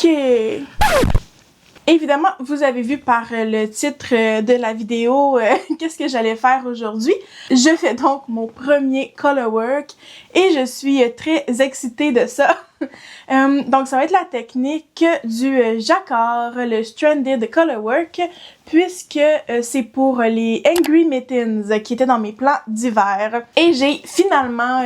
Ok. Évidemment, vous avez vu par le titre de la vidéo qu'est-ce que j'allais faire aujourd'hui. Je fais donc mon premier color work et je suis très excitée de ça. Donc ça va être la technique du jacquard, le Stranded Color Work, puisque c'est pour les Angry Mittens qui étaient dans mes plans d'hiver. Et j'ai finalement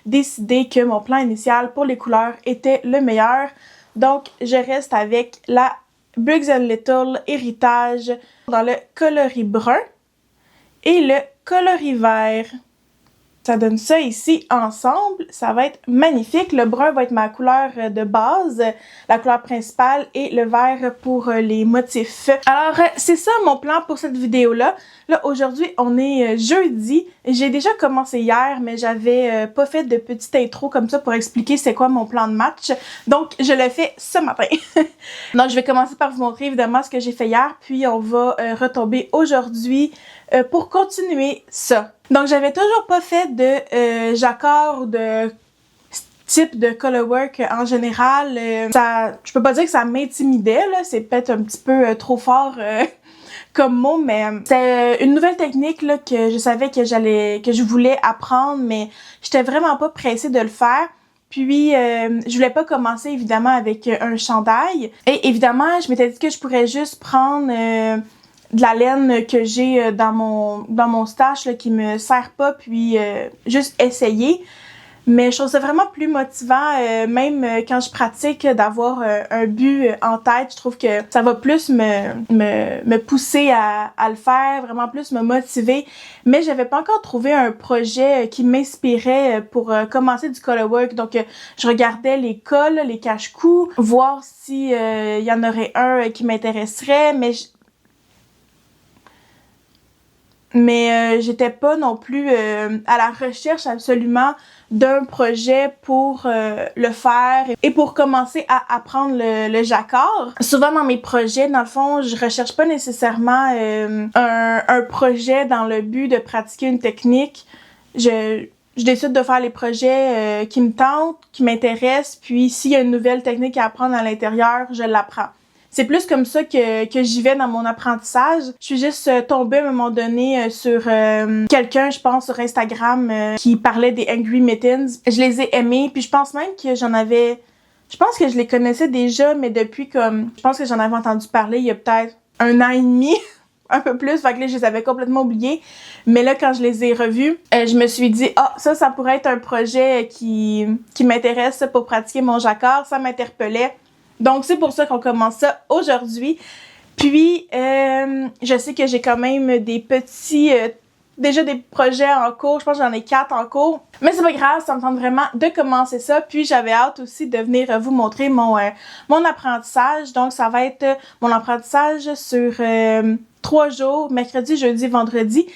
décidé que mon plan initial pour les couleurs était le meilleur. Donc je reste avec la Briggs & Little héritage dans le coloris brun et le coloris vert. Ça donne ça ici ensemble, ça va être magnifique. Le brun va être ma couleur de base, la couleur principale, et le vert pour les motifs. Alors, c'est ça mon plan pour cette vidéo-là. Là, aujourd'hui, on est jeudi. J'ai déjà commencé hier, mais j'avais pas fait de petite intro comme ça pour expliquer c'est quoi mon plan de match. Donc, je le fais ce matin. Donc, je vais commencer par vous montrer évidemment ce que j'ai fait hier, puis on va retomber aujourd'hui pour continuer ça. Donc, j'avais toujours pas fait de jacquard ou de type de color work en général. Je peux pas dire que ça m'intimidait, là, c'est peut-être un petit peu trop fort comme mot, mais c'est une nouvelle technique là, que je savais que je voulais apprendre, mais j'étais vraiment pas pressée de le faire. Puis, je voulais pas commencer évidemment avec un chandail. Et évidemment, je m'étais dit que je pourrais juste prendre de la laine que j'ai dans mon stash là, qui me sert pas, puis juste essayer. Mais je trouve ça vraiment plus motivant, même quand je pratique, d'avoir un but en tête. Je trouve que ça va plus me pousser à le faire, vraiment plus me motiver. Mais j'avais pas encore trouvé un projet qui m'inspirait pour commencer du color work. Donc, je regardais les cols, les cache-cou, voir si y en aurait un qui m'intéresserait. Mais j'étais pas non plus à la recherche absolument d'un projet pour le faire et pour commencer à apprendre le jacquard. Souvent dans mes projets, dans le fond, je recherche pas nécessairement un projet dans le but de pratiquer une technique. Je décide de faire les projets qui me tentent, qui m'intéressent, puis s'il y a une nouvelle technique à apprendre à l'intérieur, je l'apprends. C'est plus comme ça que j'y vais dans mon apprentissage. Je suis juste tombée à un moment donné sur quelqu'un, je pense, sur Instagram qui parlait des Angry Mittens. Je les ai aimés, puis je pense même que je pense que je les connaissais déjà, mais depuis je pense que j'en avais entendu parler il y a peut-être 1 an et demi, un peu plus, fait que là, je les avais complètement oubliés. Mais là, quand je les ai revus, je me suis dit, ça pourrait être un projet qui m'intéresse pour pratiquer mon jacquard, ça m'interpellait. Donc, c'est pour ça qu'on commence ça aujourd'hui. Puis, je sais que j'ai quand même des petits... déjà des projets en cours. Je pense que j'en ai 4 en cours. Mais c'est pas grave, ça me tente vraiment de commencer ça. Puis, j'avais hâte aussi de venir vous montrer mon apprentissage. Donc, ça va être mon apprentissage sur 3 jours, mercredi, jeudi, vendredi.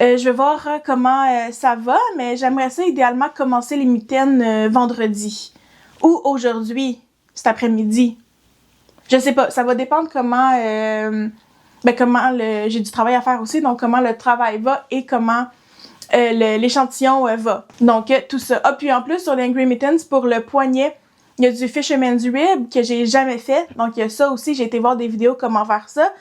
Je vais voir comment ça va, mais j'aimerais ça idéalement commencer les mitaines vendredi. Ou aujourd'hui. Cet après-midi. Je sais pas, ça va dépendre comment j'ai du travail à faire aussi, donc comment le travail va et comment l'échantillon va. Donc tout ça. Ah, puis en plus sur les Angry Mittens, pour le poignet, il y a du Fisherman's Rib que j'ai jamais fait. Donc il y a ça aussi, j'ai été voir des vidéos comment faire ça.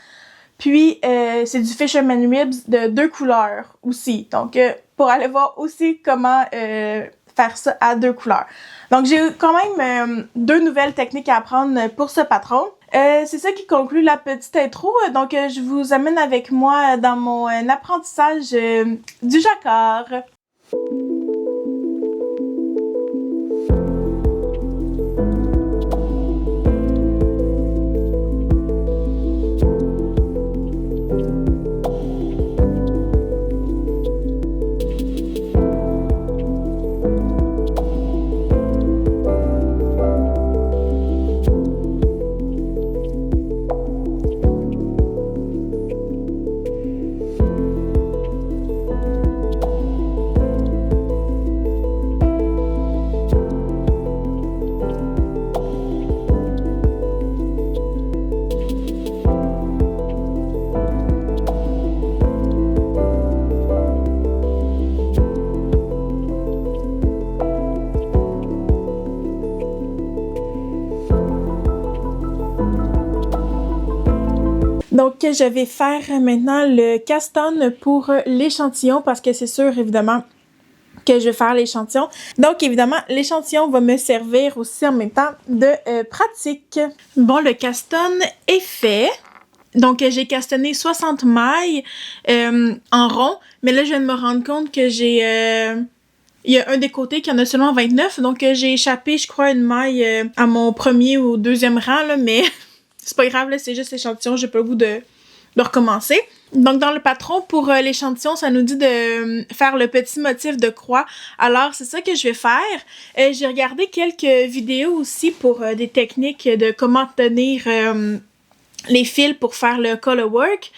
Puis c'est du Fisherman's Ribs de 2 couleurs aussi. Donc pour aller voir aussi comment faire ça à 2 couleurs. Donc, j'ai quand même 2 nouvelles techniques à apprendre pour ce patron. C'est ça qui conclut la petite intro. Donc, je vous amène avec moi dans mon apprentissage du jacquard. Donc, je vais faire maintenant le cast-on pour l'échantillon parce que c'est sûr, évidemment, que je vais faire l'échantillon. Donc, évidemment, l'échantillon va me servir aussi en même temps de pratique. Bon, le cast-on est fait. Donc, j'ai castonné 60 mailles en rond, mais là, je viens de me rendre compte que j'ai... il y a un des côtés qui en a seulement 29, donc j'ai échappé, je crois, une maille à mon premier ou deuxième rang, là, mais c'est pas grave, là, c'est juste l'échantillon, j'ai pas le goût de recommencer. Donc, dans le patron, pour l'échantillon, ça nous dit de faire le petit motif de croix. Alors, c'est ça que je vais faire. J'ai regardé quelques vidéos aussi pour des techniques de comment tenir les fils pour faire le color work.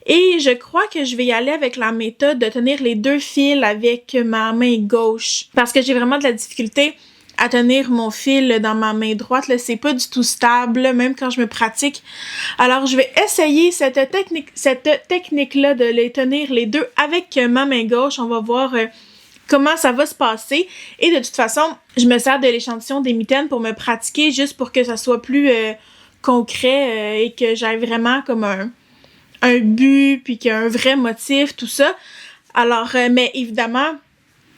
Et je crois que je vais y aller avec la méthode de tenir les deux fils avec ma main gauche. Parce que j'ai vraiment de la difficulté à tenir mon fil dans ma main droite. Là, c'est pas du tout stable, même quand je me pratique. Alors, je vais essayer cette technique-là de les tenir les deux avec ma main gauche. On va voir comment ça va se passer. Et de toute façon, je me sers de l'échantillon des mitaines pour me pratiquer, juste pour que ça soit plus concret et que j'aille vraiment comme un but, puis qu'il y a un vrai motif, tout ça. Alors, mais évidemment,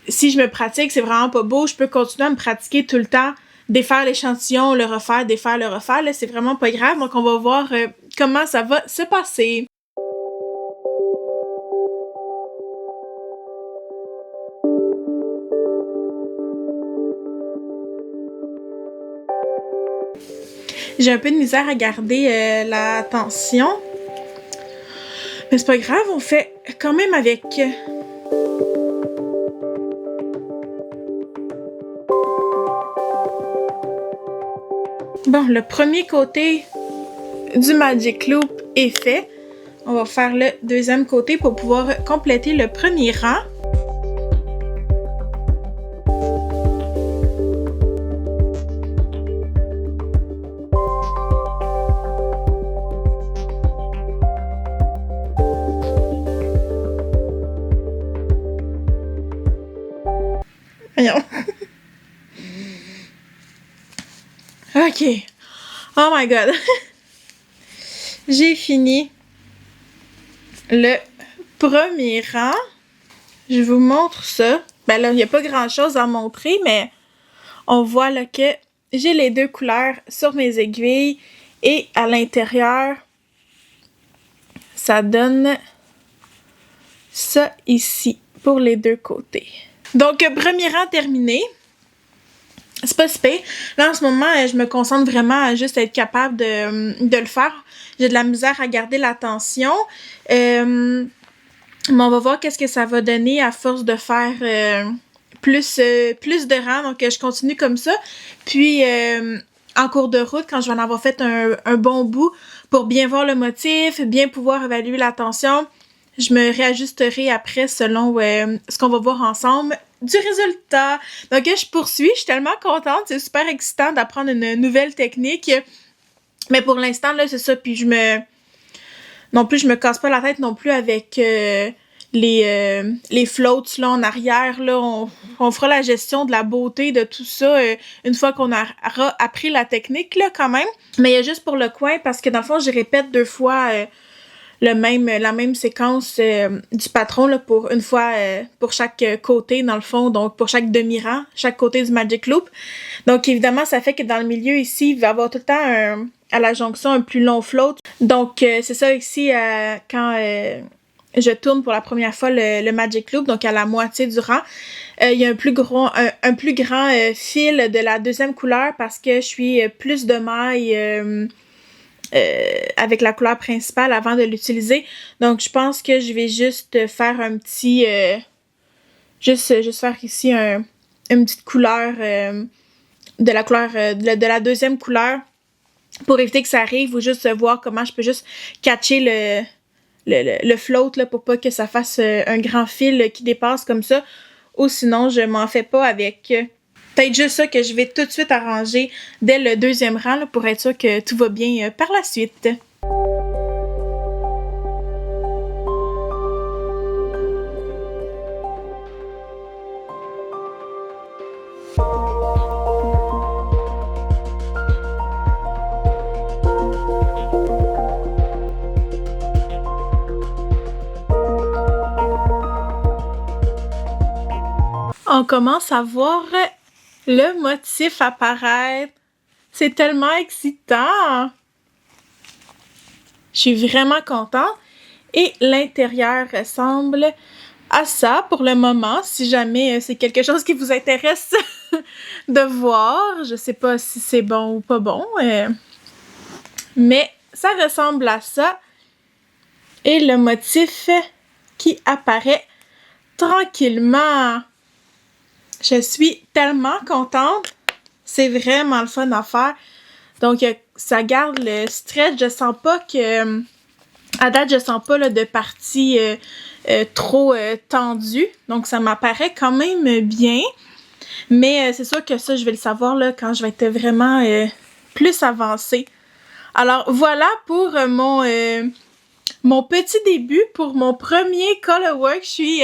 si je me pratique, c'est vraiment pas beau, je peux continuer à me pratiquer tout le temps, défaire l'échantillon, le refaire, défaire, le refaire, là, c'est vraiment pas grave. Donc, on va voir comment ça va se passer. J'ai un peu de misère à garder la tension. Mais c'est pas grave, on fait quand même avec. Bon, le premier côté du Magic Loop est fait. On va faire le deuxième côté pour pouvoir compléter le premier rang. Voyons. Ok. Oh my god. J'ai fini le premier rang. Je vous montre ça. Ben là, il n'y a pas grand chose à montrer, mais on voit là que j'ai les deux couleurs sur mes aiguilles et à l'intérieur, ça donne ça ici pour les deux côtés. Donc, premier rang terminé. C'est pas super. Là, en ce moment, je me concentre vraiment à juste être capable de le faire. J'ai de la misère à garder l'attention. Mais on va voir qu'est-ce que ça va donner à force de faire plus de rangs. Donc, je continue comme ça. Puis, en cours de route, quand je vais en avoir fait un bon bout, pour bien voir le motif, bien pouvoir évaluer la tension, je me réajusterai après selon ce qu'on va voir ensemble du résultat. Donc, je poursuis. Je suis tellement contente. C'est super excitant d'apprendre une nouvelle technique. Mais pour l'instant, là, c'est ça. Puis, je me casse pas la tête non plus avec les floats là en arrière. Là, on fera la gestion de la beauté de tout ça une fois qu'on aura appris la technique, là, quand même. Mais il y a juste pour le coin, parce que dans le fond, je répète 2 fois la même séquence du patron là, pour une fois pour chaque côté dans le fond, donc pour chaque demi-rang, chaque côté du Magic Loop. Donc évidemment, ça fait que dans le milieu ici, il va y avoir tout le temps à la jonction un plus long float. Donc c'est ça ici quand je tourne pour la première fois le Magic Loop, donc à la moitié du rang. Il y a un plus grand fil de la deuxième couleur parce que je suis plus de mailles avec la couleur principale avant de l'utiliser. Donc, je pense que je vais juste faire un petit... juste faire ici une petite couleur de la couleur de la deuxième couleur pour éviter que ça arrive ou juste voir comment je peux juste catcher le float là, pour pas que ça fasse un grand fil qui dépasse comme ça. Ou sinon, je m'en fais pas avec... peut-être juste ça que je vais tout de suite arranger dès le deuxième rang là, pour être sûr que tout va bien par la suite. On commence à voir le motif apparaître. C'est tellement excitant! Je suis vraiment contente. Et l'intérieur ressemble à ça pour le moment. Si jamais c'est quelque chose qui vous intéresse de voir. Je sais pas si c'est bon ou pas bon. Mais ça ressemble à ça. Et le motif qui apparaît tranquillement. Je suis tellement contente. C'est vraiment le fun à faire. Donc, ça garde le stretch. Je sens pas que... À date, je sens pas là, de partie trop tendue. Donc, ça m'apparaît quand même bien. Mais c'est sûr que ça, je vais le savoir là, quand je vais être vraiment plus avancée. Alors, voilà pour mon petit début, pour mon premier colorwork. Je suis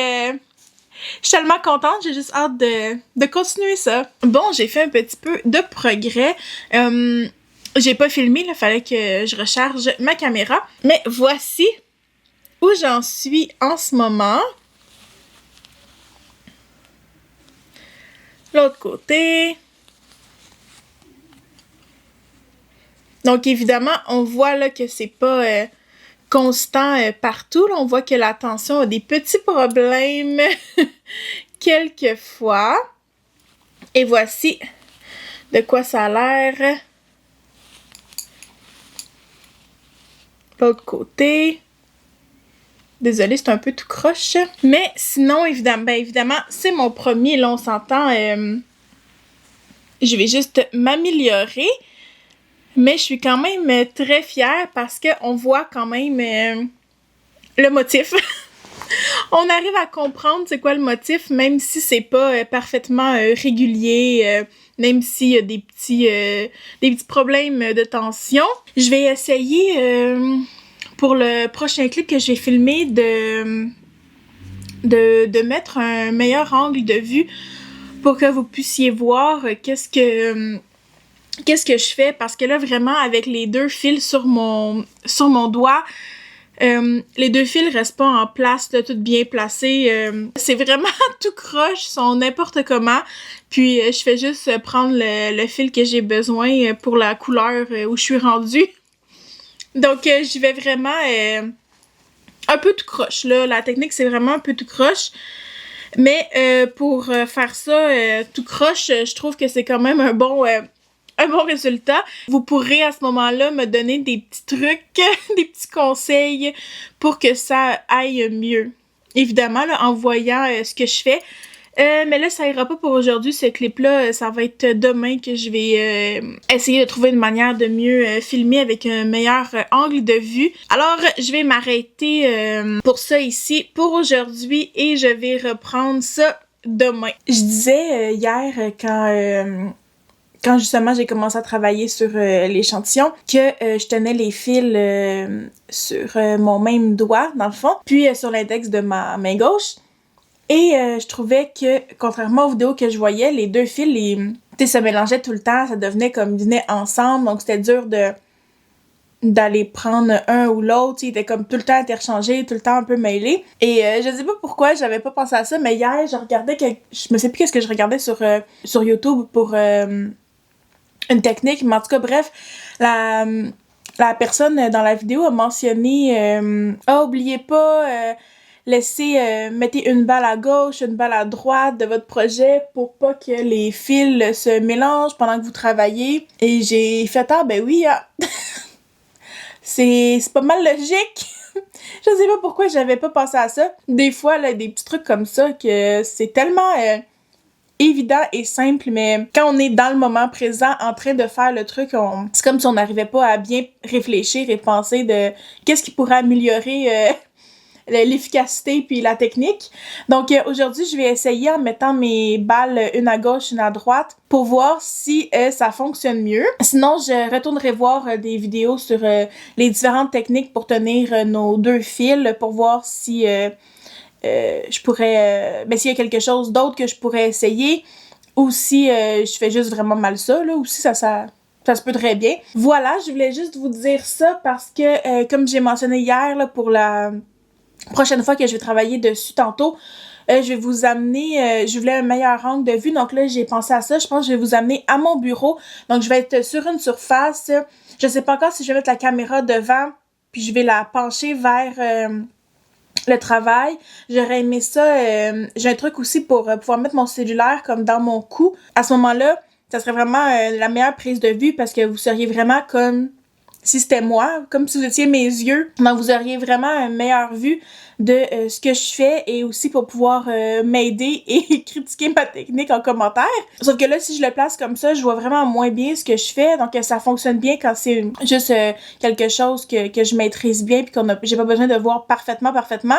tellement contente, j'ai juste hâte de continuer ça. Bon, j'ai fait un petit peu de progrès. J'ai pas filmé, il fallait que je recharge ma caméra. Mais voici où j'en suis en ce moment. L'autre côté. Donc évidemment, on voit là que c'est pas constant partout. Là, on voit que la tension a des petits problèmes quelquefois. Et voici de quoi ça a l'air. L'autre côté. Désolée, c'est un peu tout croche. Mais sinon, évidemment, c'est mon premier, là, on s'entend. Je vais juste m'améliorer. Mais je suis quand même très fière parce qu'on voit quand même le motif. On arrive à comprendre c'est quoi le motif, même si c'est pas parfaitement régulier, même s'il y a des petits problèmes de tension. Je vais essayer pour le prochain clip que je vais filmer de mettre un meilleur angle de vue pour que vous puissiez voir qu'est-ce que je fais, parce que là vraiment avec les deux fils sur mon doigt, les deux fils restent pas en place, là, tout bien placé. C'est vraiment tout croche, ils sont n'importe comment. Puis je fais juste prendre le fil que j'ai besoin pour la couleur où je suis rendue. Donc j'y vais vraiment un peu tout croche, là. La technique, c'est vraiment un peu tout croche. Mais pour faire ça tout croche, je trouve que c'est quand même un bon résultat. Vous pourrez à ce moment-là me donner des petits trucs, des petits conseils pour que ça aille mieux. Évidemment, là, en voyant ce que je fais. Mais là, ça ira pas pour aujourd'hui. Ce clip-là, ça va être demain que je vais essayer de trouver une manière de mieux filmer avec un meilleur angle de vue. Alors, je vais m'arrêter pour ça ici pour aujourd'hui et je vais reprendre ça demain. Je disais hier quand justement j'ai commencé à travailler sur l'échantillon, que je tenais les fils sur mon même doigt, dans le fond, puis sur l'index de ma main gauche. Et je trouvais que, contrairement aux vidéos que je voyais, les deux fils, se mélangeaient tout le temps, ça devenait comme ils venaient ensemble, donc c'était dur d'aller prendre un ou l'autre, ils étaient comme tout le temps interchangés, tout le temps un peu mêlés. Et je sais pas pourquoi j'avais pas pensé à ça, mais hier, je regardais, je me sais plus qu'est-ce que je regardais sur YouTube pour une technique, mais en tout cas, bref, la personne dans la vidéo a mentionné oubliez pas, mettez une balle à gauche, une balle à droite de votre projet pour pas que les fils se mélangent pendant que vous travaillez. Et j'ai fait ben oui, hein. c'est pas mal logique. Je sais pas pourquoi j'avais pas pensé à ça. Des fois, là, des petits trucs comme ça que c'est tellement évident et simple, mais quand on est dans le moment présent en train de faire le truc, c'est comme si on n'arrivait pas à bien réfléchir et penser de qu'est-ce qui pourrait améliorer l'efficacité puis la technique. Donc aujourd'hui, je vais essayer en mettant mes balles une à gauche, une à droite pour voir si ça fonctionne mieux. Sinon, je retournerai voir des vidéos sur les différentes techniques pour tenir nos deux fils pour voir si je pourrais s'il y a quelque chose d'autre que je pourrais essayer ou si je fais juste vraiment mal ça, là, ou si ça se peut très bien. Voilà, je voulais juste vous dire ça parce que comme j'ai mentionné hier là, pour la prochaine fois que je vais travailler dessus tantôt, je vais vous amener, je voulais un meilleur angle de vue, donc là, j'ai pensé à ça. Je pense que je vais vous amener à mon bureau. Donc, je vais être sur une surface. Je sais pas encore si je vais mettre la caméra devant, puis je vais la pencher vers le travail. J'aurais aimé ça. J'ai un truc aussi pour pouvoir mettre mon cellulaire comme dans mon cou. À ce moment-là, ça serait vraiment la meilleure prise de vue parce que vous seriez vraiment comme si c'était moi, comme si vous étiez mes yeux. Donc, vous auriez vraiment une meilleure vue de ce que je fais et aussi pour pouvoir m'aider et critiquer ma technique en commentaire. Sauf que là, si je le place comme ça, je vois vraiment moins bien ce que je fais. Donc, ça fonctionne bien quand c'est juste quelque chose que je maîtrise bien puis j'ai pas besoin de voir parfaitement.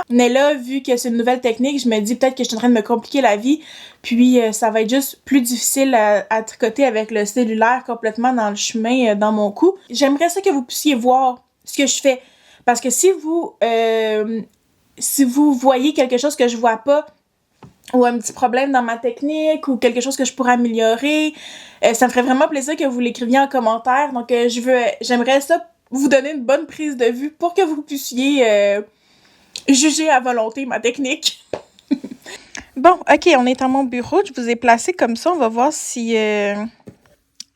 Mais là, vu que c'est une nouvelle technique, je me dis peut-être que je suis en train de me compliquer la vie. Puis, ça va être juste plus difficile à tricoter avec le cellulaire complètement dans le chemin, dans mon cou. J'aimerais ça que vous puissiez voir ce que je fais. Parce que si vous voyez quelque chose que je vois pas, ou un petit problème dans ma technique, ou quelque chose que je pourrais améliorer, ça me ferait vraiment plaisir que vous l'écriviez en commentaire. Donc, j'aimerais ça vous donner une bonne prise de vue pour que vous puissiez juger à volonté ma technique. Bon, ok, on est à mon bureau. Je vous ai placé comme ça. On va voir si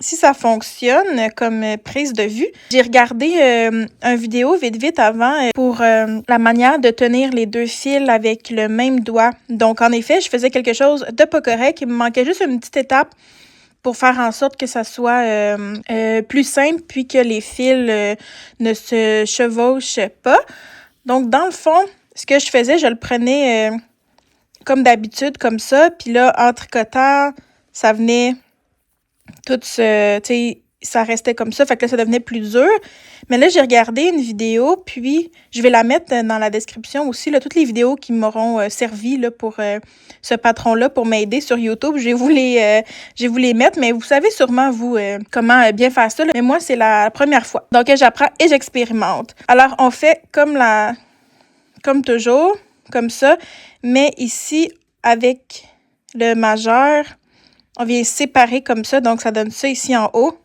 ça fonctionne comme prise de vue. J'ai regardé une vidéo vite avant pour la manière de tenir les deux fils avec le même doigt. Donc, en effet, je faisais quelque chose de pas correct. Il me manquait juste une petite étape pour faire en sorte que ça soit plus simple puis que les fils ne se chevauchent pas. Donc, dans le fond, ce que je faisais, je le prenais comme d'habitude, comme ça. Puis là, en tricotant, ça venait tout ce, tu sais, ça restait comme ça, fait que là, ça devenait plus dur. Mais là, j'ai regardé une vidéo, puis je vais la mettre dans la description aussi, là, toutes les vidéos qui m'auront servi là, pour ce patron-là, pour m'aider sur YouTube. Je vais vous les mettre, mais vous savez sûrement, vous, comment bien faire ça. Là. Mais moi, c'est la première fois. Donc, j'apprends et j'expérimente. Alors, on fait comme toujours, comme ça, mais ici, avec le majeur, on vient séparer comme ça, donc ça donne ça ici en haut.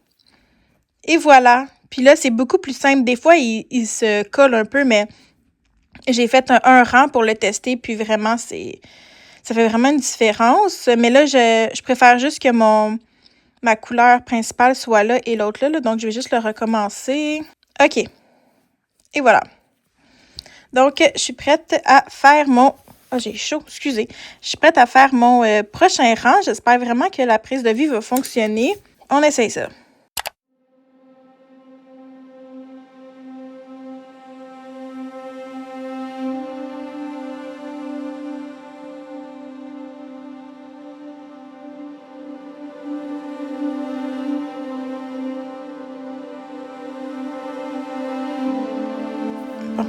Et voilà. Puis là, c'est beaucoup plus simple. Des fois, il se colle un peu, mais j'ai fait un rang pour le tester, puis vraiment, ça fait vraiment une différence. Mais là, je préfère juste que ma couleur principale soit là et l'autre là, donc je vais juste le recommencer. OK. Et voilà. Donc, je suis prête à faire mon... Oh, j'ai chaud, excusez. Je suis prête à faire mon prochain rang. J'espère vraiment que la prise de vue va fonctionner. On essaye ça. Bon.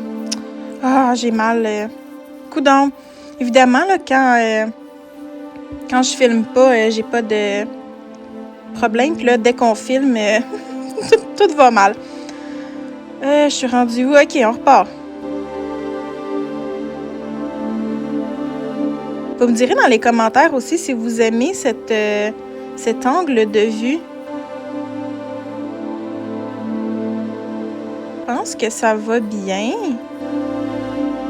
Ah, j'ai mal. Coudonc. Évidemment, là, quand je filme pas, j'ai pas de problème. Puis là, dès qu'on filme, tout va mal. Je suis rendue où? OK, on repart. Vous me direz dans les commentaires aussi si vous aimez cet angle de vue. Je pense que ça va bien.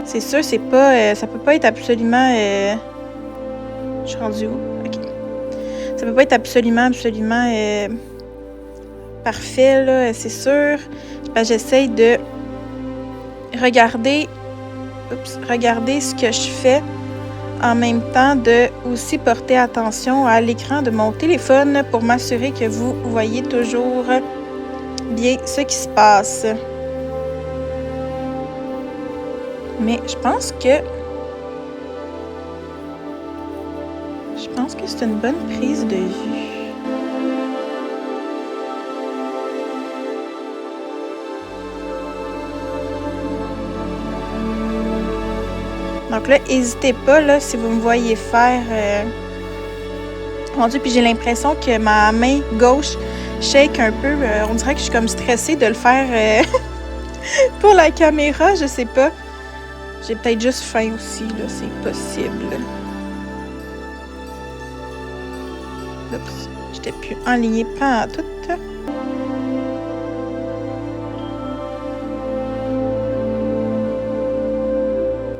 C'est sûr, c'est pas... ça peut pas être absolument... Je suis rendue où? OK. Ça peut pas être absolument parfait, là, c'est sûr. Ben, j'essaye de regarder ce que je fais en même temps de aussi porter attention à l'écran de mon téléphone pour m'assurer que vous voyez toujours bien ce qui se passe. Mais je pense que c'est une bonne prise de vue. Donc là, n'hésitez pas, là, si vous me voyez faire... Mon Dieu, puis j'ai l'impression que ma main gauche shake un peu. On dirait que je suis comme stressée de le faire pour la caméra, je sais pas. J'ai peut-être juste faim aussi, là, c'est possible. Oups, j'étais plus enlignée pas en tout.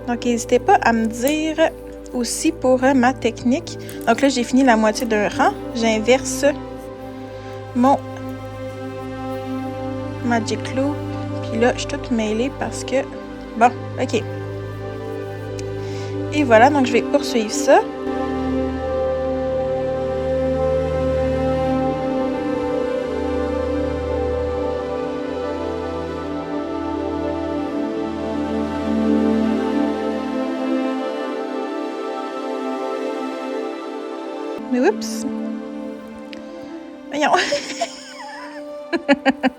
Donc, n'hésitez pas à me dire aussi pour ma technique. Donc là, j'ai fini la moitié d'un rang. J'inverse mon Magic Loop. Puis là, je suis toute mêlée parce que... Bon, OK. Et voilà, donc je vais poursuivre ça. Mais oups! Voyons!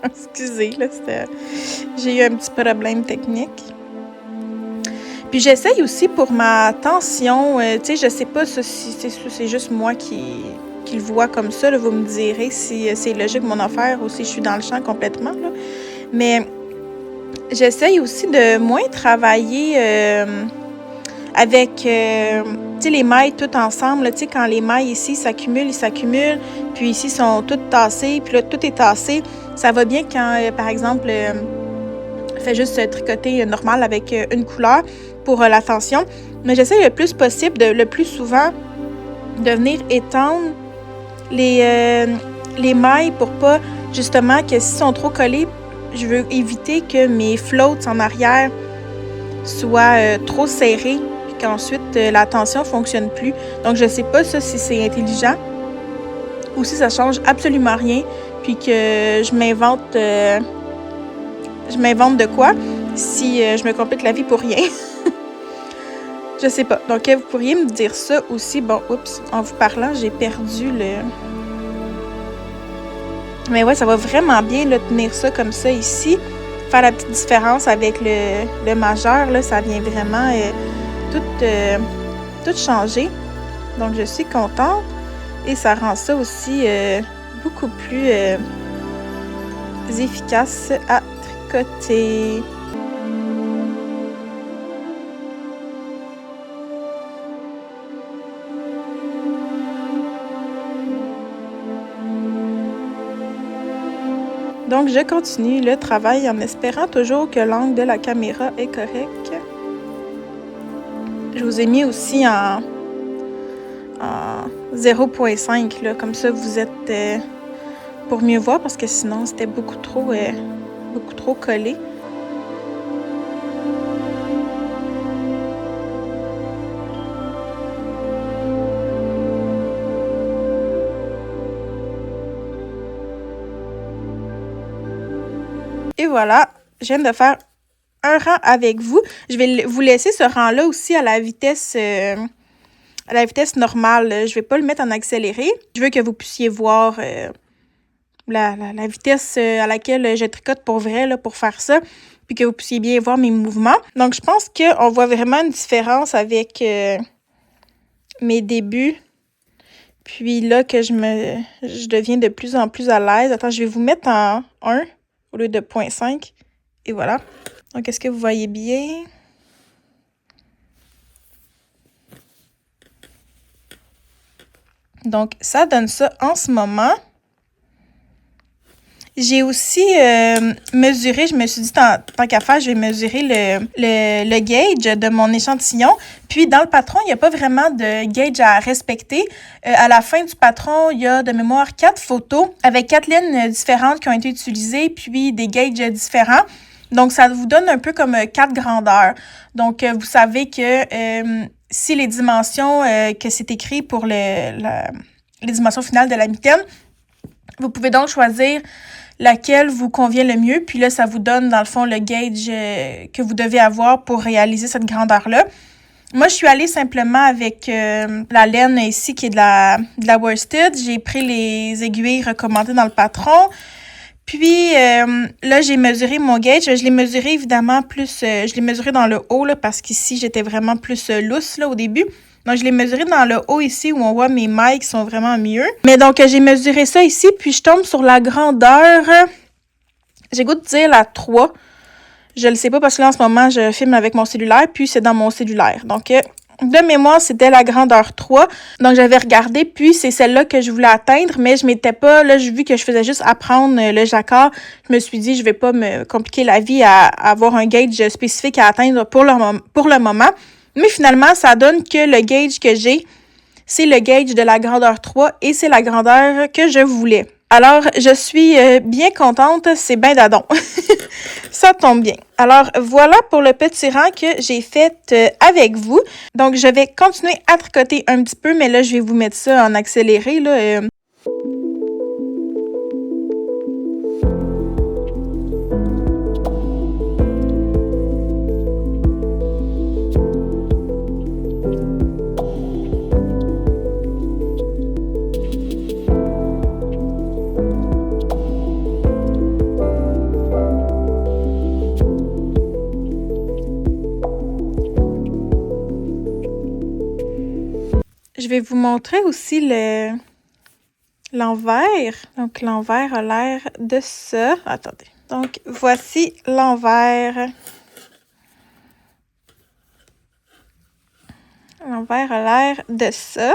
Excusez, là, j'ai eu un petit problème technique. Puis j'essaye aussi pour ma tension, tu sais, je sais pas si c'est juste moi qui le vois comme ça, là, vous me direz si c'est logique mon affaire ou si je suis dans le champ complètement, là. Mais j'essaye aussi de moins travailler avec, tu sais, les mailles toutes ensemble, tu sais, quand les mailles ici s'accumulent, ils s'accumulent, puis ici sont toutes tassées, puis là, tout est tassé. Ça va bien quand, par exemple, fait juste tricoter normal avec une couleur pour la tension. Mais j'essaie le plus possible, le plus souvent, de venir étendre les mailles pour pas, justement, que s'ils sont trop collés, je veux éviter que mes floats en arrière soient trop serrés puis qu'ensuite la tension fonctionne plus. Donc, je sais pas ça si c'est intelligent ou si ça change absolument rien puis que je m'invente de quoi si je me complique la vie pour rien. Je sais pas. Donc, vous pourriez me dire ça aussi. Bon, oups, en vous parlant, j'ai perdu le... Mais ouais, ça va vraiment bien là, tenir ça comme ça ici. Faire la petite différence avec le majeur, là, ça vient vraiment tout changer. Donc, je suis contente. Et ça rend ça aussi beaucoup plus efficace à tricoter. Donc, je continue le travail en espérant toujours que l'angle de la caméra est correct. Je vous ai mis aussi en 0.5, là, comme ça vous êtes pour mieux voir parce que sinon c'était beaucoup trop collé. Et voilà, je viens de faire un rang avec vous. Je vais vous laisser ce rang-là aussi à la vitesse normale. Je ne vais pas le mettre en accéléré. Je veux que vous puissiez voir la vitesse à laquelle je tricote pour vrai, là, pour faire ça, puis que vous puissiez bien voir mes mouvements. Donc, je pense qu'on voit vraiment une différence avec mes débuts. Puis là, que je deviens de plus en plus à l'aise. Attends, je vais vous mettre en 1 au lieu de 0.5. Et voilà. Donc, est-ce que vous voyez bien? Donc, ça donne ça en ce moment. J'ai aussi mesuré, je me suis dit, tant qu'à faire, je vais mesurer le gauge de mon échantillon. Puis, dans le patron, il n'y a pas vraiment de gauge à respecter. À la fin du patron, il y a de mémoire 4 photos avec 4 lignes différentes qui ont été utilisées, puis des gauges différents. Donc, ça vous donne un peu comme 4 grandeurs. Donc, vous savez que si les dimensions que c'est écrit pour les dimensions finales de la mitaine, vous pouvez donc choisir laquelle vous convient le mieux. Puis là, ça vous donne, dans le fond, le gauge que vous devez avoir pour réaliser cette grandeur-là. Moi, je suis allée simplement avec la laine ici qui est de la worsted. J'ai pris les aiguilles recommandées dans le patron. Puis là, j'ai mesuré mon gauge. Je l'ai mesuré évidemment plus... je l'ai mesuré dans le haut là, parce qu'ici, j'étais vraiment plus lousse là, au début. Donc, je l'ai mesuré dans le haut ici où on voit mes mailles qui sont vraiment mieux. Mais donc, j'ai mesuré ça ici, puis je tombe sur la grandeur, j'ai goût de dire la 3. Je le sais pas parce que là, en ce moment, je filme avec mon cellulaire, puis c'est dans mon cellulaire. Donc, de mémoire, c'était la grandeur 3. Donc, j'avais regardé, puis c'est celle-là que je voulais atteindre, mais je m'étais pas, là, j'ai vu que je faisais juste apprendre le jacquard. Je me suis dit, je vais pas me compliquer la vie à avoir un gauge spécifique à atteindre pour le moment. Mais finalement, ça donne que le gauge que j'ai, c'est le gauge de la grandeur 3 et c'est la grandeur que je voulais. Alors, je suis bien contente, c'est bien d'adon. Ça tombe bien. Alors, voilà pour le petit rang que j'ai fait avec vous. Donc, je vais continuer à tricoter un petit peu, mais là, je vais vous mettre ça en accéléré, là. Je vais vous montrer aussi l'envers. Donc, l'envers a l'air de ça. Attendez. Donc, voici l'envers. L'envers a l'air de ça.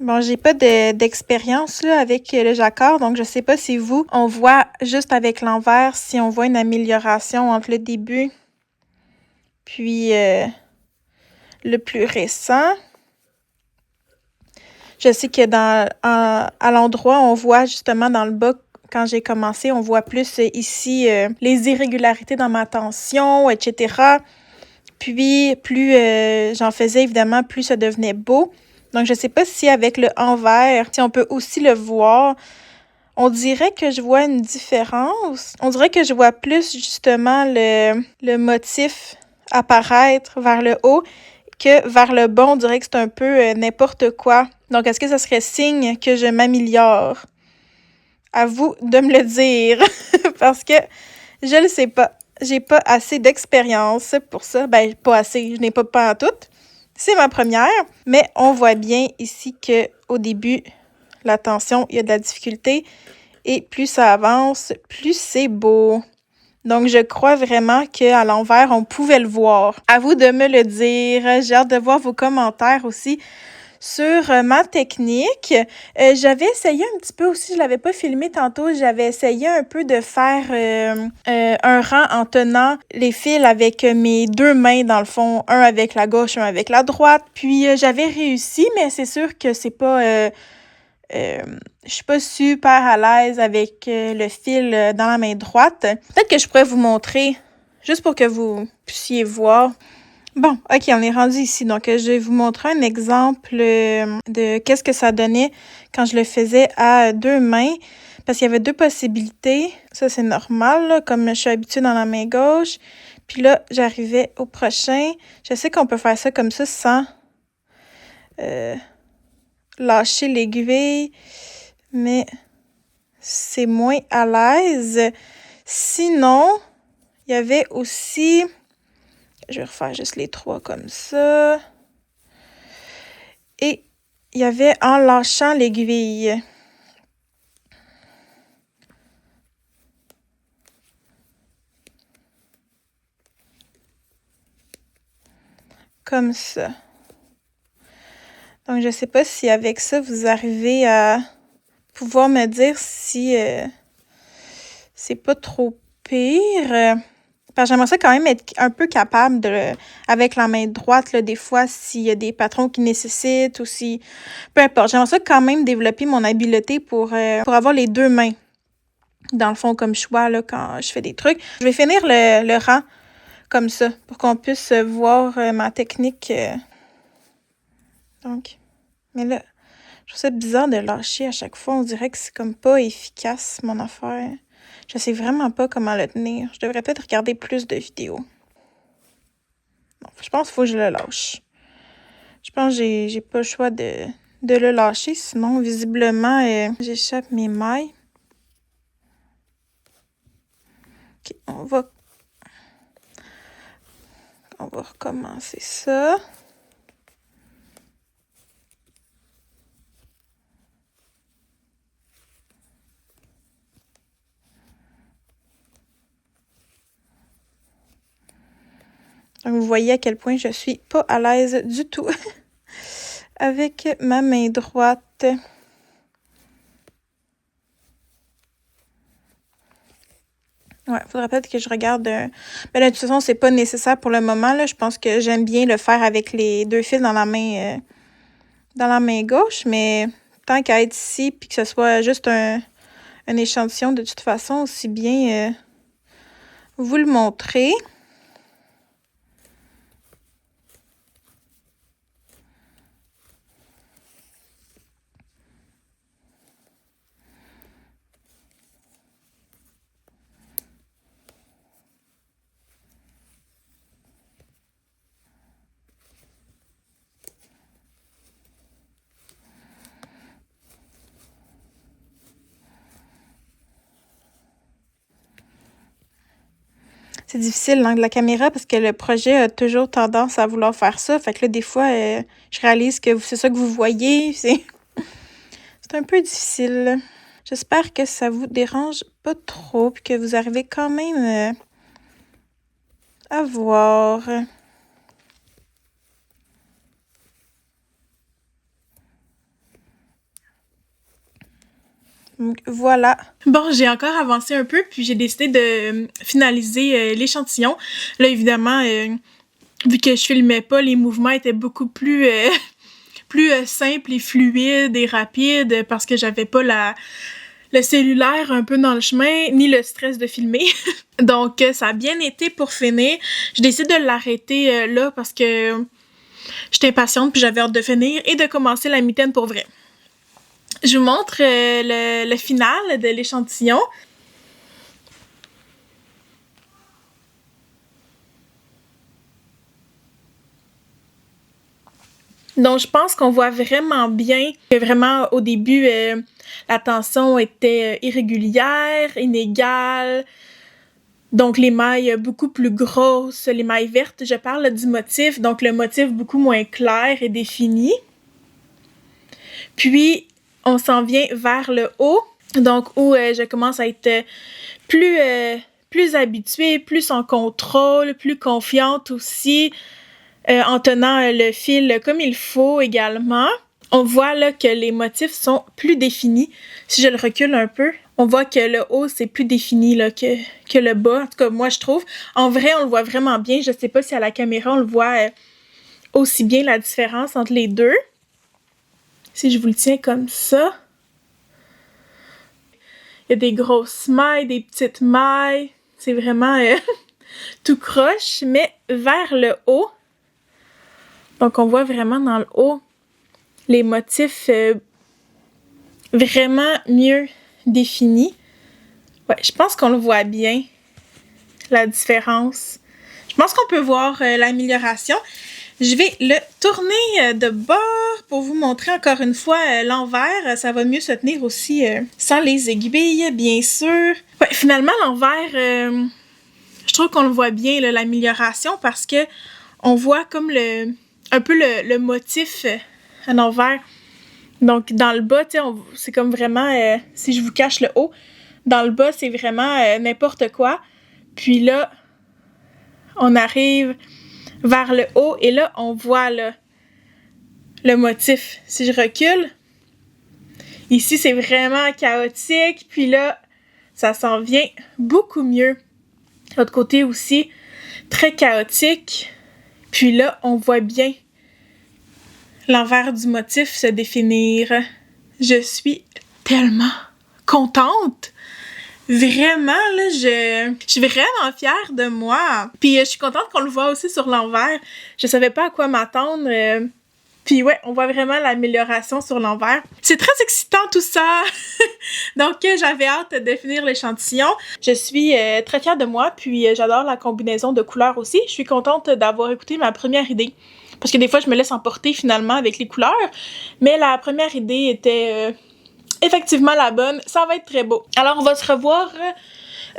Bon, j'ai pas d'expérience là avec le jacquard, donc je sais pas si vous, on voit juste avec l'envers, si on voit une amélioration entre le début puis le plus récent. Je sais que à l'endroit, on voit justement dans le bas, quand j'ai commencé, on voit plus ici les irrégularités dans ma tension, etc. Puis, plus j'en faisais, évidemment, plus ça devenait beau. Donc, je ne sais pas si avec le envers, si on peut aussi le voir, on dirait que je vois une différence. On dirait que je vois plus, justement, le motif apparaître vers le haut que vers le bas. On dirait que c'est un peu n'importe quoi. Donc, est-ce que ça serait signe que je m'améliore? À vous de me le dire, parce que je ne le sais pas. J'ai pas assez d'expérience pour ça. Ben, pas assez, je n'ai pas en tout. C'est ma première, mais on voit bien ici qu'au début, la tension, il y a de la difficulté. Et plus ça avance, plus c'est beau. Donc, je crois vraiment qu'à l'envers, on pouvait le voir. À vous de me le dire. J'ai hâte de voir vos commentaires aussi sur ma technique. J'avais essayé un petit peu aussi, je l'avais pas filmé tantôt, j'avais essayé un peu de faire un rang en tenant les fils avec mes deux mains dans le fond, un avec la gauche, un avec la droite. Puis j'avais réussi, mais c'est sûr que c'est pas... je suis pas super à l'aise avec le fil dans la main droite. Peut-être que je pourrais vous montrer, juste pour que vous puissiez voir. Bon, OK, on est rendu ici. Donc, je vais vous montrer un exemple de qu'est-ce que ça donnait quand je le faisais à deux mains. Parce qu'il y avait deux possibilités. Ça, c'est normal, là, comme je suis habituée dans la main gauche. Puis là, j'arrivais au prochain. Je sais qu'on peut faire ça comme ça sans lâcher l'aiguille, mais c'est moins à l'aise. Sinon, il y avait aussi... Je vais refaire juste les trois comme ça. Et il y avait en lâchant l'aiguille. Comme ça. Donc, je ne sais pas si avec ça, vous arrivez à pouvoir me dire si c'est pas trop pire. Parce que j'aimerais ça quand même être un peu capable de, avec la main droite, là, des fois, s'il y a des patrons qui nécessitent ou si... Peu importe. J'aimerais ça quand même développer mon habileté pour avoir les deux mains, dans le fond, comme choix, là, quand je fais des trucs. Je vais finir le rang comme ça, pour qu'on puisse voir ma technique. Donc, mais là, je trouve ça bizarre de lâcher à chaque fois. On dirait que c'est comme pas efficace, mon affaire. Je sais vraiment pas comment le tenir. Je devrais peut-être regarder plus de vidéos. Bon, je pense qu'il faut que je le lâche. Je pense que j'ai pas le choix de le lâcher. Sinon, visiblement, j'échappe mes mailles. OK, on va recommencer ça. Donc, vous voyez à quel point je suis pas à l'aise du tout avec ma main droite. Ouais, faudrait peut-être que je regarde. Mais là, de toute façon, c'est pas nécessaire pour le moment. Là. Je pense que j'aime bien le faire avec les 2 fils dans la main gauche, mais tant qu'à être ici puis que ce soit juste un échantillon, de toute façon, aussi bien vous le montrer. C'est difficile l'angle de la caméra parce que le projet a toujours tendance à vouloir faire ça. Fait que là, des fois, je réalise que c'est ça que vous voyez. C'est un peu difficile. J'espère que ça vous dérange pas trop puis que vous arrivez quand même à voir. Donc, voilà. Bon, j'ai encore avancé un peu, puis j'ai décidé de finaliser l'échantillon. Là, évidemment, vu que je filmais pas, les mouvements étaient beaucoup plus, plus simples et fluides et rapides parce que j'avais pas le cellulaire un peu dans le chemin, ni le stress de filmer. Donc, ça a bien été pour finir. Je décide de l'arrêter là parce que j'étais impatiente puis j'avais hâte de finir et de commencer la mitaine pour vrai. Je vous montre le final de l'échantillon. Donc, je pense qu'on voit vraiment bien que vraiment, au début, la tension était irrégulière, inégale. Donc, les mailles beaucoup plus grosses, les mailles vertes. Je parle du motif, donc le motif beaucoup moins clair et défini. Puis, on s'en vient vers le haut, donc où je commence à être plus habituée, plus en contrôle, plus confiante aussi, en tenant le fil comme il faut également. On voit là que les motifs sont plus définis. Si je le recule un peu, on voit que le haut, c'est plus défini là, que le bas. En tout cas, moi, je trouve. En vrai, on le voit vraiment bien. Je sais pas si à la caméra, on le voit aussi bien la différence entre les deux. Si je vous le tiens comme ça. Il y a des grosses mailles, des petites mailles. C'est vraiment tout croche, mais vers le haut. Donc, on voit vraiment dans le haut les motifs vraiment mieux définis. Ouais, je pense qu'on le voit bien, la différence. Je pense qu'on peut voir l'amélioration. Je vais le tourner de bord pour vous montrer encore une fois l'envers. Ça va mieux se tenir aussi sans les aiguilles, bien sûr. Ouais, finalement, l'envers, je trouve qu'on le voit bien, l'amélioration, parce que on voit comme un peu le motif à l'envers. Donc, dans le bas, tu sais, c'est comme vraiment, si je vous cache le haut, dans le bas, c'est vraiment n'importe quoi. Puis là, on arrive vers le haut et là, on voit là, le motif. Si je recule, ici, c'est vraiment chaotique. Puis là, ça s'en vient beaucoup mieux. L'autre côté aussi, très chaotique. Puis là, on voit bien l'envers du motif se définir. Je suis tellement contente. Vraiment, là, je suis vraiment fière de moi. Puis je suis contente qu'on le voit aussi sur l'envers. Je savais pas à quoi m'attendre. Puis ouais, on voit vraiment l'amélioration sur l'envers. C'est très excitant tout ça! Donc j'avais hâte de finir l'échantillon. Je suis très fière de moi, puis j'adore la combinaison de couleurs aussi. Je suis contente d'avoir écouté ma première idée. Parce que des fois, je me laisse emporter finalement avec les couleurs. Mais la première idée était effectivement la bonne. Ça va être très beau. Alors, on va se revoir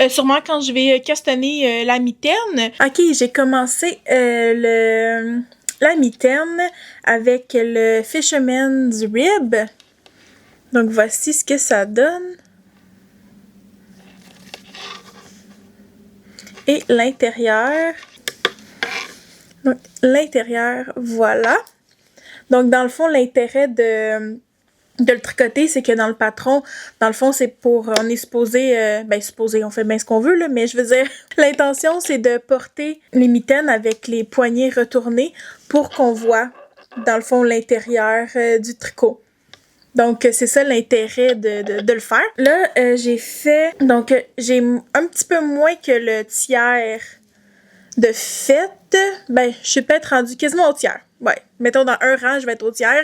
sûrement quand je vais castanner la mitaine. Ok, j'ai commencé la mitaine avec le Fisherman's Rib. Donc, voici ce que ça donne. Et l'intérieur. Donc, l'intérieur, voilà. Donc, dans le fond, l'intérêt de de le tricoter, c'est que dans le patron, dans le fond, c'est pour, on est supposé, on fait bien ce qu'on veut, là, mais je veux dire, l'intention, c'est de porter les mitaines avec les poignets retournés pour qu'on voit, dans le fond, l'intérieur du tricot. Donc, c'est ça l'intérêt de le faire. Là, j'ai fait, donc, j'ai un petit peu moins que le tiers de fait. Ben, je suis peut-être rendue quasiment au tiers. Ouais, mettons dans un rang, je vais être au tiers.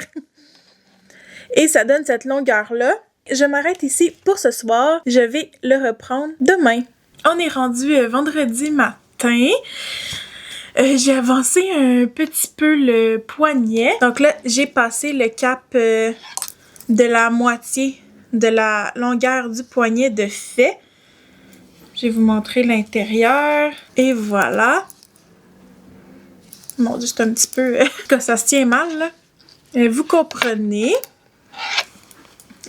Et ça donne cette longueur-là. Je m'arrête ici pour ce soir. Je vais le reprendre demain. On est rendu vendredi matin. J'ai avancé un petit peu le poignet. Donc là, j'ai passé le cap de la moitié de la longueur du poignet de fait. Je vais vous montrer l'intérieur. Et voilà. Mon Dieu, c'est un petit peu... que ça se tient mal, là. Vous comprenez.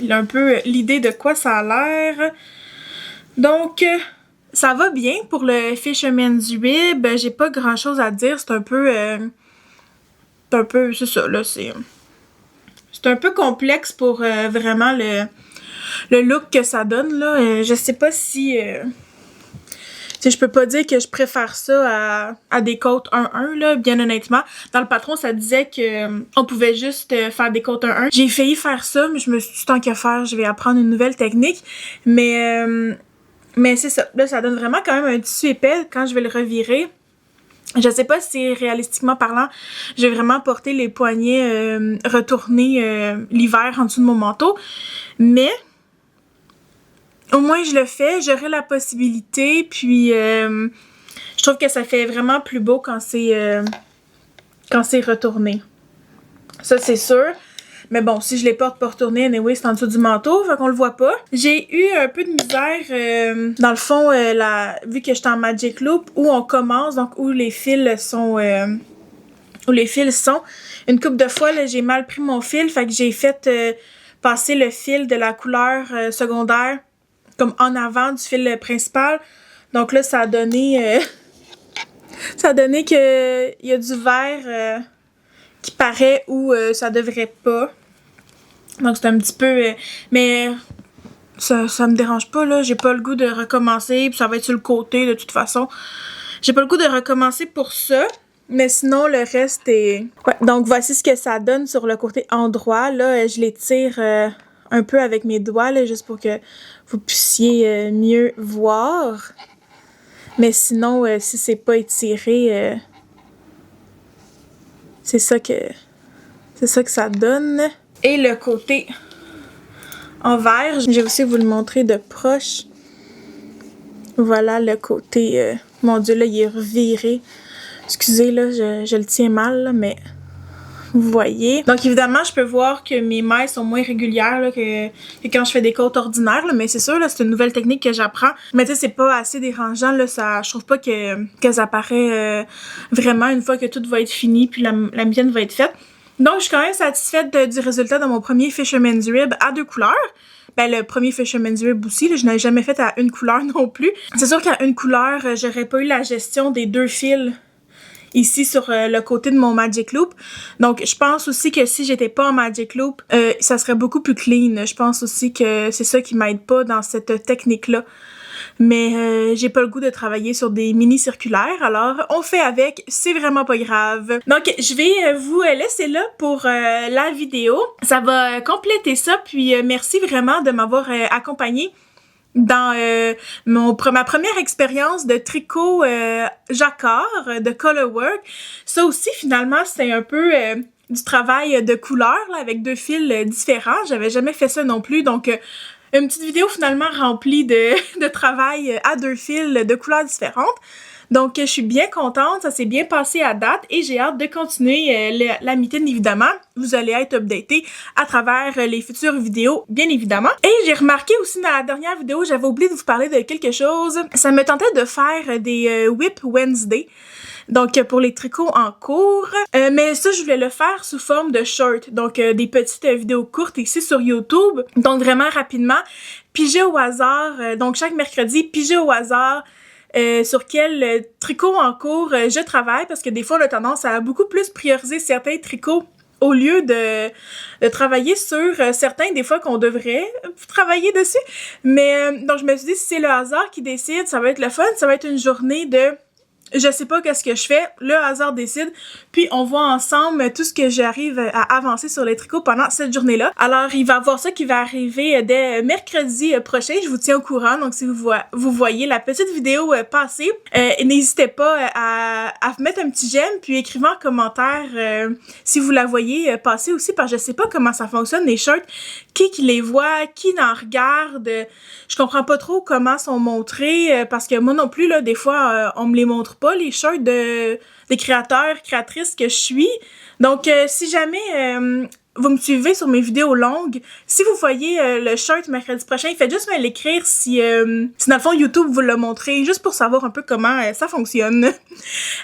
Il a un peu l'idée de quoi ça a l'air. Donc, ça va bien pour le Fisherman's Rib. J'ai pas grand-chose à dire. C'est un peu... c'est ça, là. C'est un peu complexe pour vraiment le look que ça donne, là. Je sais pas si... je peux pas dire que je préfère ça à des côtes 1-1, là, bien honnêtement. Dans le patron, ça disait que on pouvait juste faire des côtes 1-1. J'ai failli faire ça, mais je me suis dit, tant qu'à faire, je vais apprendre une nouvelle technique. Mais c'est ça. Là, ça donne vraiment quand même un tissu épais quand je vais le revirer. Je sais pas si, réalistiquement parlant, je vais vraiment porter les poignets retournés l'hiver en dessous de mon manteau. Mais... au moins, je le fais, j'aurai la possibilité, puis je trouve que ça fait vraiment plus beau quand c'est retourné. Ça, c'est sûr. Mais bon, si je les porte pas retournés, anyway, c'est en dessous du manteau, fait qu'on le voit pas. J'ai eu un peu de misère, dans le fond, vu que j'étais en Magic Loop, où on commence, donc où les fils sont... Une couple de fois, là, j'ai mal pris mon fil, fait que j'ai fait passer le fil de la couleur secondaire comme en avant du fil principal. Donc là, ça a donné... ça a donné que il y a du vert qui paraît où ça devrait pas. Donc c'est un petit peu... mais ça me dérange pas, là. J'ai pas le goût de recommencer, puis ça va être sur le côté, de toute façon. J'ai pas le goût de recommencer pour ça. Mais sinon, le reste est... ouais, donc voici ce que ça donne sur le côté endroit. Là, je les tire un peu avec mes doigts, là, juste pour que vous puissiez mieux voir. Mais sinon, si c'est pas étiré, c'est ça que ça donne. Et le côté envers, je vais aussi vous le montrer de proche. Voilà le côté... mon Dieu, là, il est reviré. Excusez, là, je le tiens mal, là, mais... vous voyez. Donc évidemment, je peux voir que mes mailles sont moins régulières là, que quand je fais des côtes ordinaires, là, mais c'est sûr, là, c'est une nouvelle technique que j'apprends. Mais tu sais, c'est pas assez dérangeant, là, je trouve pas que ça paraît vraiment une fois que tout va être fini puis la mienne va être faite. Donc je suis quand même satisfaite du résultat de mon premier Fisherman's Rib à 2 couleurs. Ben, le premier Fisherman's Rib aussi, là, je n'avais jamais fait à une couleur non plus. C'est sûr qu'à une couleur, j'aurais pas eu la gestion des 2 fils ici sur le côté de mon Magic Loop. Donc, je pense aussi que si j'étais pas en Magic Loop, ça serait beaucoup plus clean. Je pense aussi que c'est ça qui m'aide pas dans cette technique-là. Mais j'ai pas le goût de travailler sur des mini-circulaires, alors on fait avec, c'est vraiment pas grave. Donc, je vais vous laisser là pour la vidéo. Ça va compléter ça, puis merci vraiment de m'avoir accompagnée dans ma première expérience de tricot jacquard, de colorwork. Ça aussi, finalement, c'est un peu du travail de couleur, là, avec 2 fils différents. J'avais jamais fait ça non plus, donc une petite vidéo finalement remplie de travail à 2 fils de couleurs différentes. Donc, je suis bien contente, ça s'est bien passé à date et j'ai hâte de continuer la mitaine, évidemment. Vous allez être updaté à travers les futures vidéos, bien évidemment. Et j'ai remarqué aussi dans la dernière vidéo, j'avais oublié de vous parler de quelque chose. Ça me tentait de faire des Whip Wednesday. Donc, pour les tricots en cours. Mais ça, je voulais le faire sous forme de short. Donc, des petites vidéos courtes ici sur YouTube. Donc, vraiment rapidement. Piger au hasard. Donc, chaque mercredi, piger au hasard. Sur quel tricot en cours je travaille, parce que des fois on a tendance à beaucoup plus prioriser certains tricots au lieu de travailler sur certains des fois qu'on devrait travailler dessus. Mais donc je me suis dit, si c'est le hasard qui décide, ça va être le fun, ça va être une journée de je sais pas qu'est-ce que je fais, le hasard décide, puis on voit ensemble tout ce que j'arrive à avancer sur les tricots pendant cette journée-là. Alors, il va y avoir ça qui va arriver dès mercredi prochain, je vous tiens au courant, donc si vous voyez la petite vidéo passer, n'hésitez pas à mettre un petit j'aime, puis écrivez en commentaire si vous la voyez passer aussi, parce que je sais pas comment ça fonctionne, les shirts, qui les voit, qui en regarde, je comprends pas trop comment sont montrés, parce que moi non plus, là, des fois, on me les montre pas, les shirts des créateurs, créatrices que je suis. Donc, si jamais vous me suivez sur mes vidéos longues, si vous voyez le shirt mercredi prochain, faites juste me l'écrire si dans le fond YouTube vous l'a montré, juste pour savoir un peu comment ça fonctionne.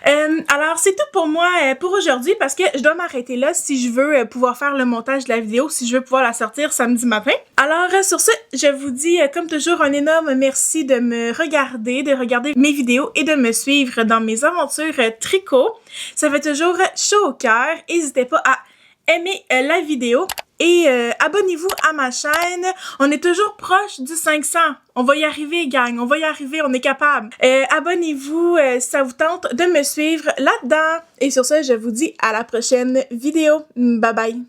Alors, c'est tout pour moi pour aujourd'hui, parce que je dois m'arrêter là si je veux pouvoir faire le montage de la vidéo, si je veux pouvoir la sortir samedi matin. Alors, sur ce, je vous dis comme toujours un énorme merci de me regarder, de regarder mes vidéos et de me suivre dans mes aventures tricot. Ça fait toujours chaud au cœur. N'hésitez pas à aimer la vidéo et abonnez-vous à ma chaîne. On est toujours proche du 500. On va y arriver, gang. On va y arriver. On est capable. Abonnez-vous si ça vous tente de me suivre là-dedans. Et sur ce, je vous dis à la prochaine vidéo. Bye bye.